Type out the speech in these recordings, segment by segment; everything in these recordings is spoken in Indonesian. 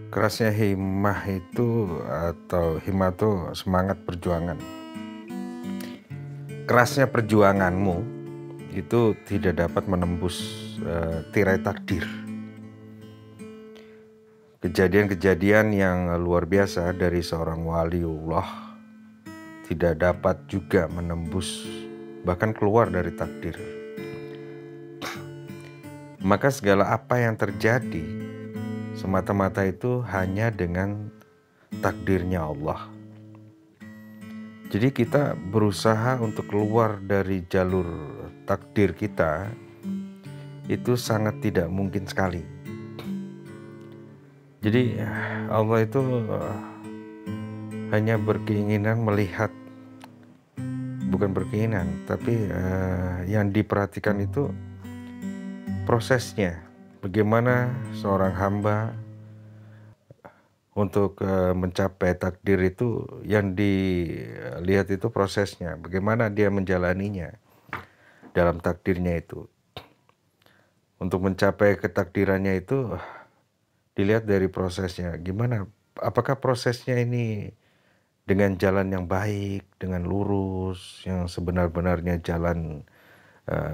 Kerasnya himmah itu atau himmah itu semangat perjuangan. Kerasnya perjuanganmu itu tidak dapat menembus tirai takdir. Kejadian-kejadian yang luar biasa dari seorang waliullah tidak dapat juga menembus bahkan keluar dari takdir. Maka segala apa yang terjadi semata-mata itu hanya dengan takdirnya Allah. Jadi kita berusaha untuk keluar dari jalur takdir kita itu sangat tidak mungkin sekali. Jadi Allah itu hanya berkeinginan melihat, bukan berkeinginan, tapi yang diperhatikan itu prosesnya. Bagaimana seorang hamba untuk mencapai takdir itu, yang dilihat itu prosesnya. Bagaimana dia menjalaninya dalam takdirnya itu. Untuk mencapai ketakdirannya itu dilihat dari prosesnya. Gimana? Apakah prosesnya ini dengan jalan yang baik, dengan lurus, yang sebenar-benarnya jalan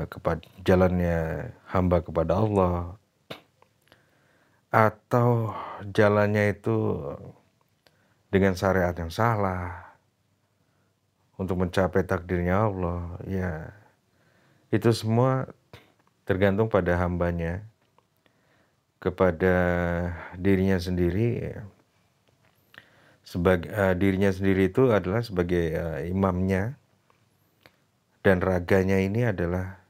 kepada jalannya hamba kepada Allah, atau jalannya itu dengan syariat yang salah untuk mencapai takdirnya Allah. Ya, itu semua tergantung pada hambanya, kepada dirinya sendiri. Dirinya sendiri itu adalah sebagai imamnya, dan raganya ini adalah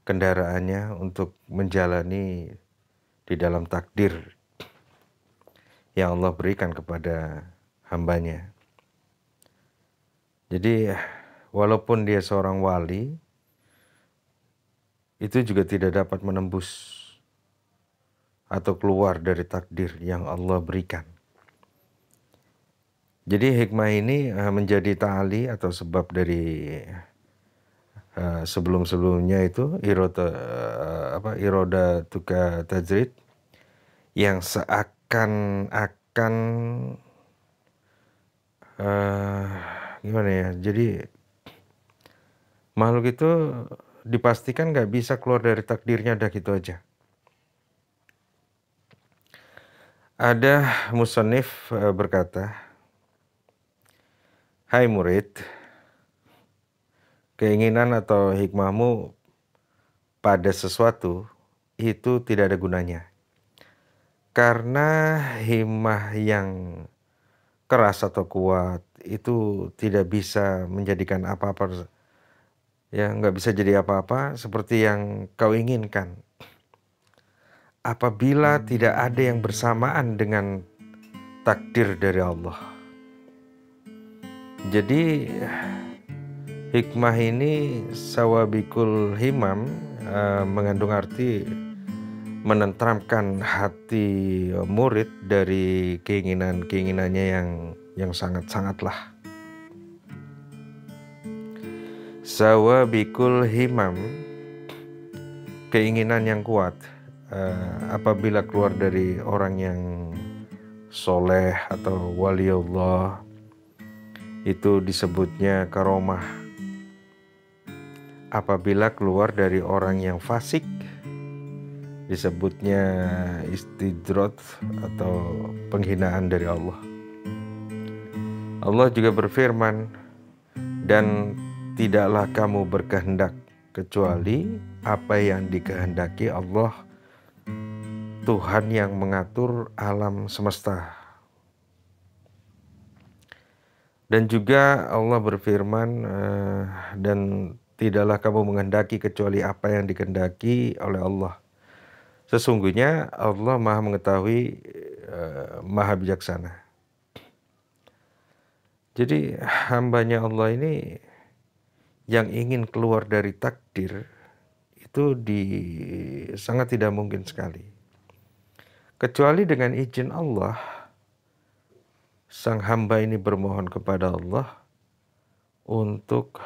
kendaraannya untuk menjalani di dalam takdir yang Allah berikan kepada hambanya. Jadi walaupun dia seorang wali, itu juga tidak dapat menembus atau keluar dari takdir yang Allah berikan. Jadi hikmah ini menjadi ta'ali atau sebab dari sebelum-sebelumnya itu iroda tuka tajrid, yang seakan-akan gimana ya, jadi makhluk itu dipastikan gak bisa keluar dari takdirnya, dah gitu aja. Ada musannif berkata, "Hai murid, keinginan atau hikmahmu pada sesuatu itu tidak ada gunanya. Karena himmah yang keras atau kuat itu tidak bisa menjadikan apa-apa, ya nggak bisa jadi apa-apa seperti yang kau inginkan. Apabila tidak ada yang bersamaan dengan takdir dari Allah." Jadi hikmah ini sawabikul himam mengandung arti menenteramkan hati murid dari keinginan-keinginannya yang sangat-sangatlah. Sawabikul himam, keinginan yang kuat, apabila keluar dari orang yang soleh atau waliullah, itu disebutnya karomah. Apabila keluar dari orang yang fasik, disebutnya istidrat atau penghinaan dari Allah. Allah juga berfirman, "Dan tidaklah kamu berkehendak kecuali apa yang dikehendaki Allah, Tuhan yang mengatur alam semesta." Dan juga Allah berfirman, "Dan tidaklah kamu menghendaki kecuali apa yang dikehendaki oleh Allah. Sesungguhnya Allah Maha mengetahui, Maha bijaksana." Jadi hambanya Allah ini yang ingin keluar dari takdir itu sangat tidak mungkin sekali. Kecuali dengan izin Allah, sang hamba ini bermohon kepada Allah untuk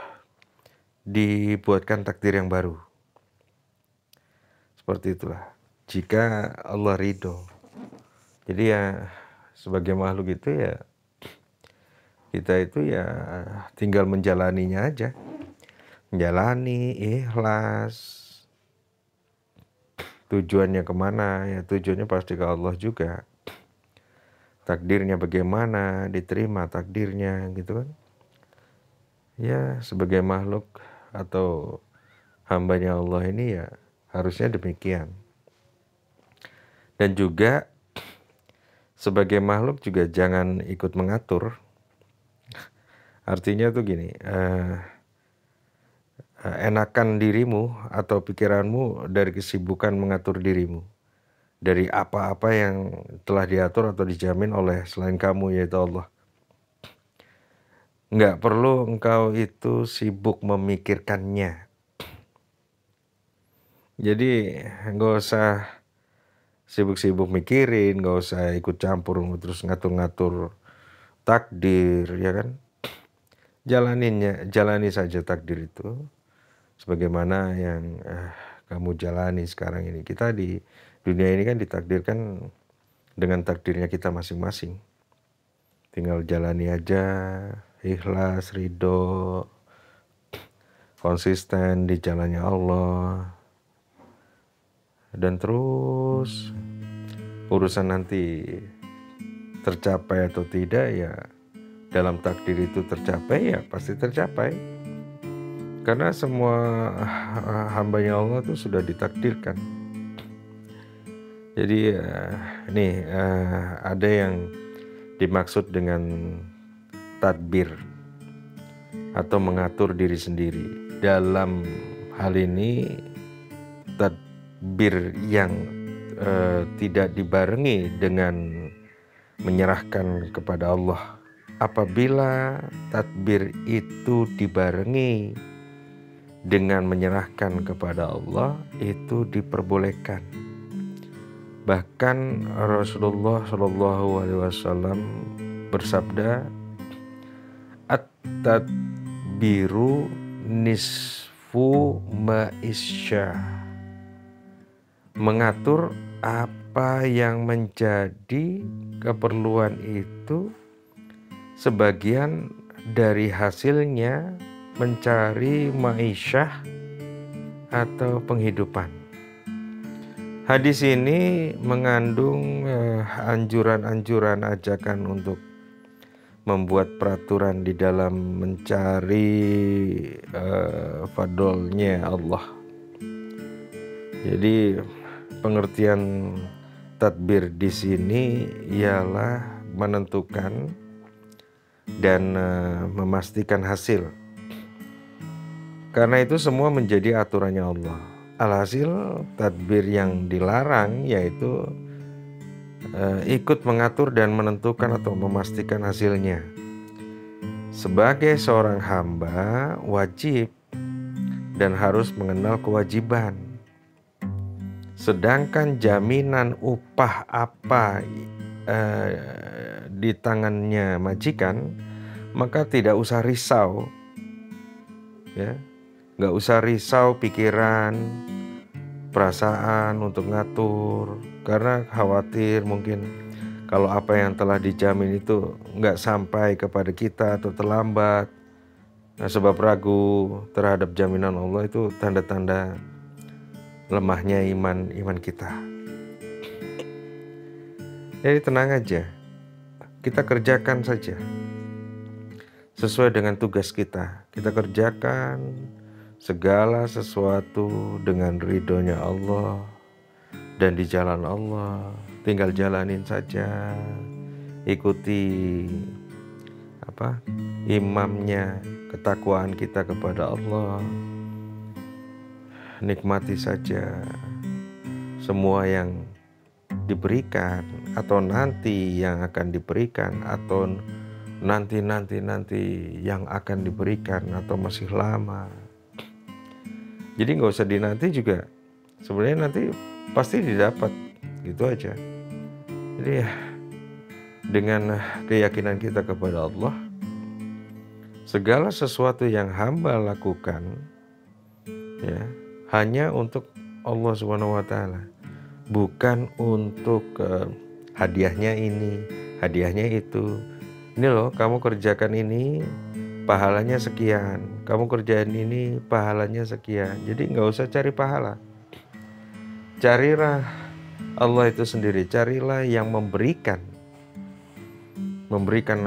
dibuatkan takdir yang baru. Seperti itulah. Jika Allah ridho. Jadi ya sebagai makhluk itu ya kita itu ya tinggal menjalaninya aja. Menjalani, ikhlas. Tujuannya kemana? Ya tujuannya pasti ke Allah juga. Takdirnya bagaimana, diterima takdirnya gitu kan. Ya sebagai makhluk atau hambanya Allah ini ya harusnya demikian. Dan juga sebagai makhluk juga jangan ikut mengatur. Artinya tuh gini, enakan dirimu atau pikiranmu dari kesibukan mengatur dirimu. Dari apa-apa yang telah diatur atau dijamin oleh selain kamu, yaitu Allah. Nggak perlu engkau itu sibuk memikirkannya. Jadi nggak usah sibuk-sibuk mikirin, nggak usah ikut campur terus ngatur-ngatur takdir, ya kan? Jalani saja takdir itu sebagaimana yang kamu jalani sekarang ini. Kita di dunia ini kan ditakdirkan dengan takdirnya kita masing-masing. Tinggal jalani aja, ikhlas, ridho, konsisten di jalannya Allah. Dan terus urusan nanti tercapai atau tidak ya dalam takdir itu tercapai ya pasti tercapai. Karena semua hambanya Allah itu sudah ditakdirkan. Jadi nih ada yang dimaksud dengan tadbir atau mengatur diri sendiri. Dalam hal ini tadbir yang tidak dibarengi dengan menyerahkan kepada Allah. Apabila tadbir itu dibarengi dengan menyerahkan kepada Allah, itu diperbolehkan. Bahkan Rasulullah SAW bersabda, at-tadbiru nisfu ma'isya. Mengatur apa yang menjadi keperluan itu sebagian dari hasilnya mencari ma'isyah atau penghidupan. Hadis ini mengandung anjuran-anjuran ajakan untuk membuat peraturan di dalam mencari fadlnya Allah. Jadi pengertian tadbir di sini ialah menentukan dan memastikan hasil. Karena itu semua menjadi aturannya Allah. Alhasil tadbir yang dilarang yaitu ikut mengatur dan menentukan atau memastikan hasilnya. Sebagai seorang hamba wajib dan harus mengenal kewajiban. Sedangkan jaminan upah apa di tangannya majikan, maka tidak usah risau, ya, nggak usah risau pikiran, perasaan untuk ngatur, karena khawatir mungkin kalau apa yang telah dijamin itu nggak sampai kepada kita atau terlambat. Nah, sebab ragu terhadap jaminan Allah itu tanda-tanda lemahnya iman kita. Jadi tenang aja, kita kerjakan saja sesuai dengan tugas kita. Kita kerjakan segala sesuatu dengan ridhonya Allah dan di jalan Allah. Tinggal jalanin saja, ikuti imamnya, ketakwaan kita kepada Allah. Nikmati saja semua yang diberikan atau nanti yang akan diberikan atau nanti yang akan diberikan atau masih lama. Jadi nggak usah dinanti juga, sebenarnya nanti pasti didapat, gitu aja. Jadi ya, dengan keyakinan kita kepada Allah, segala sesuatu yang hamba lakukan ya hanya untuk Allah Subhanahu wa Ta'ala, bukan untuk hadiahnya ini, hadiahnya itu. Ini loh, kamu kerjakan ini, pahalanya sekian. Kamu kerjain ini, pahalanya sekian. Jadi nggak usah cari pahala. Carilah Allah itu sendiri. Carilah yang memberikan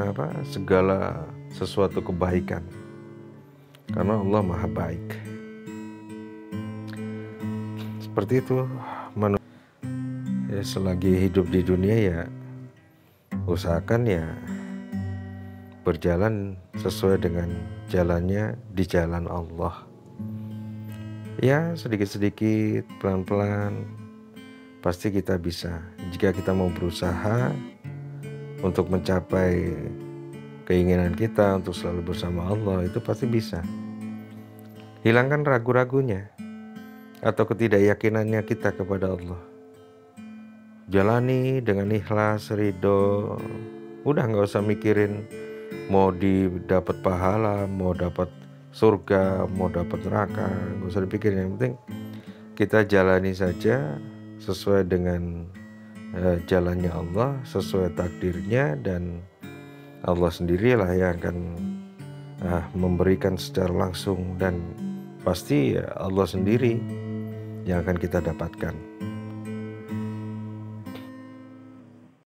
apa? Segala sesuatu kebaikan. Karena Allah Maha Baik. Seperti itu. Ya, selagi hidup di dunia ya usahakan ya berjalan sesuai dengan jalannya di jalan Allah. Ya sedikit-sedikit, pelan-pelan, pasti kita bisa. Jika kita mau berusaha untuk mencapai keinginan kita untuk selalu bersama Allah, itu pasti bisa. Hilangkan ragu-ragunya atau ketidakyakinannya kita kepada Allah. Jalani dengan ikhlas, ridho. Udah gak usah mikirin mau dapat pahala, mau dapat surga, mau dapat neraka. Gak usah dipikirin, yang penting kita jalani saja sesuai dengan jalannya Allah, sesuai takdirnya, dan Allah sendirilah yang akan memberikan secara langsung, dan pasti Allah sendiri yang akan kita dapatkan.